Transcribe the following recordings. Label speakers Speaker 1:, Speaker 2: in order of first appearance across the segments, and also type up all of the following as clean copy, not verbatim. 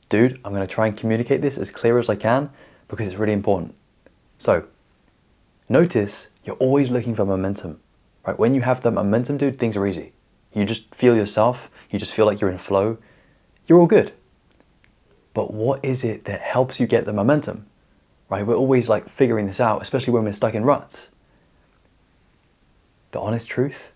Speaker 1: dude, I'm going to try and communicate this as clear as I can because it's really important. So, notice you're always looking for momentum, right? When you have the momentum, dude, things are easy. You just feel yourself, you just feel like you're in flow, you're all good. But what is it that helps you get the momentum, right? We're always like figuring this out, especially when we're stuck in ruts. The honest truth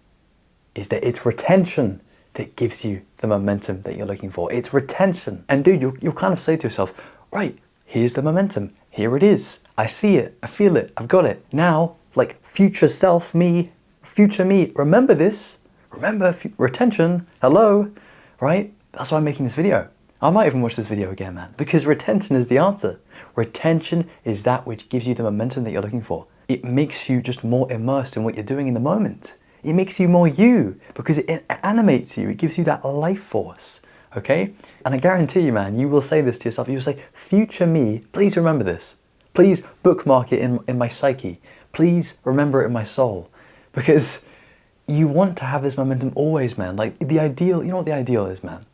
Speaker 1: is that it's retention that gives you the momentum that you're looking for. It's retention. And dude, you'll kind of say to yourself, right, here's the momentum. Here it is. I see it. I feel it. I've got it. Now, like future self, me, future me, remember this. Remember retention. Hello, right? That's why I'm making this video. I might even watch this video again, man, because retention is the answer. Retention is that which gives you the momentum that you're looking for. It makes you just more immersed in what you're doing in the moment. It makes you more you because it animates you. It gives you that life force, okay? And I guarantee you, man, you will say this to yourself. You'll say, future me, please remember this. Please bookmark it in my psyche. Please remember it in my soul. Because you want to have this momentum always, man. Like the ideal, you know what the ideal is, man?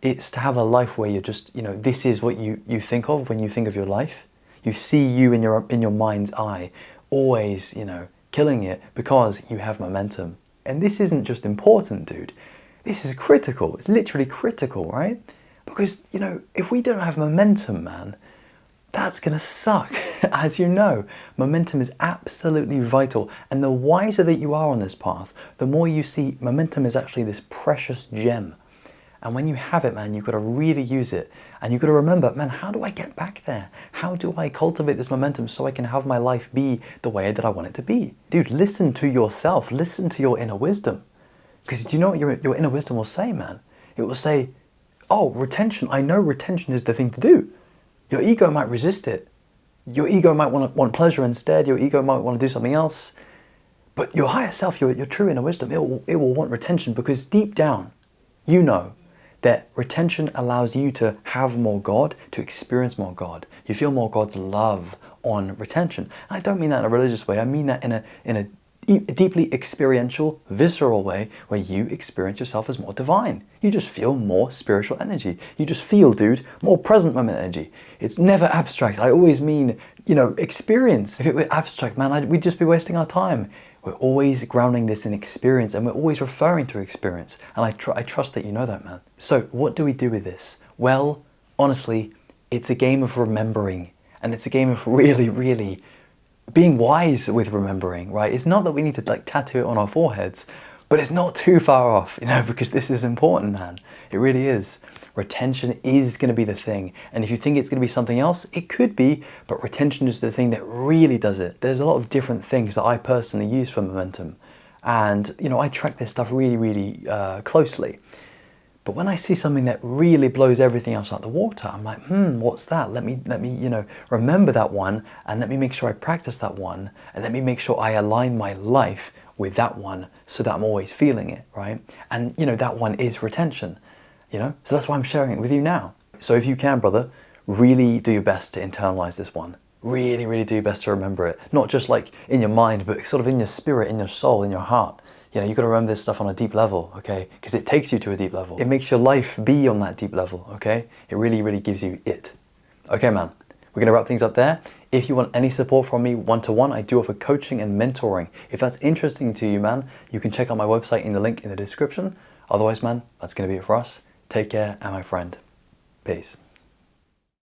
Speaker 1: It's to have a life where you're just, this is what you think of when you think of your life. You see you in your mind's eye, always, killing it because you have momentum. And this isn't just important, dude. This is critical. It's literally critical, right? Because, if we don't have momentum, man, that's gonna suck. As you know, momentum is absolutely vital. And the wiser that you are on this path, the more you see momentum is actually this precious gem. And when you have it, man, you've got to really use it. And you've got to remember, man, how do I get back there? How do I cultivate this momentum so I can have my life be the way that I want it to be? Dude, listen to yourself. Listen to your inner wisdom. Because do you know what your inner wisdom will say, man? It will say, oh, retention. I know retention is the thing to do. Your ego might resist it. Your ego might want pleasure instead. Your ego might want to do something else. But your higher self, your true inner wisdom, it will want retention because deep down, you know that retention allows you to have more God, to experience more God. You feel more God's love on retention. And I don't mean that in a religious way. I mean that in a deeply experiential, visceral way where you experience yourself as more divine. You just feel more spiritual energy. You just feel, dude, more present moment energy. It's never abstract. I always mean, experience. If it were abstract, man, we'd just be wasting our time. We're always grounding this in experience and we're always referring to experience. And I trust that you know that, man. So what do we do with this? Well, honestly, it's a game of remembering. And it's a game of really, really being wise with remembering, right? It's not that we need to tattoo it on our foreheads, but it's not too far off, because this is important, man. It really is. Retention is going to be the thing. And if you think it's going to be something else, it could be, but retention is the thing that really does it. There's a lot of different things that I personally use for momentum. And, I track this stuff really, really closely. But when I see something that really blows everything else out the water, I'm like, what's that? Let me, remember that one, and let me make sure I practice that one, and let me make sure I align my life with that one so that I'm always feeling it, right? And, that one is retention, So that's why I'm sharing it with you now. So if you can, brother, really do your best to internalize this one. Really, really do your best to remember it. Not just like in your mind, but sort of in your spirit, in your soul, in your heart. You've got to remember this stuff on a deep level, okay? Because it takes you to a deep level. It makes your life be on that deep level, okay? It really, really gives you it. Okay, man, we're going to wrap things up there. If you want any support from me one-to-one, I do offer coaching and mentoring. If that's interesting to you, man, you can check out my website in the link in the description. Otherwise, man, that's going to be it for us. Take care, and my friend, peace.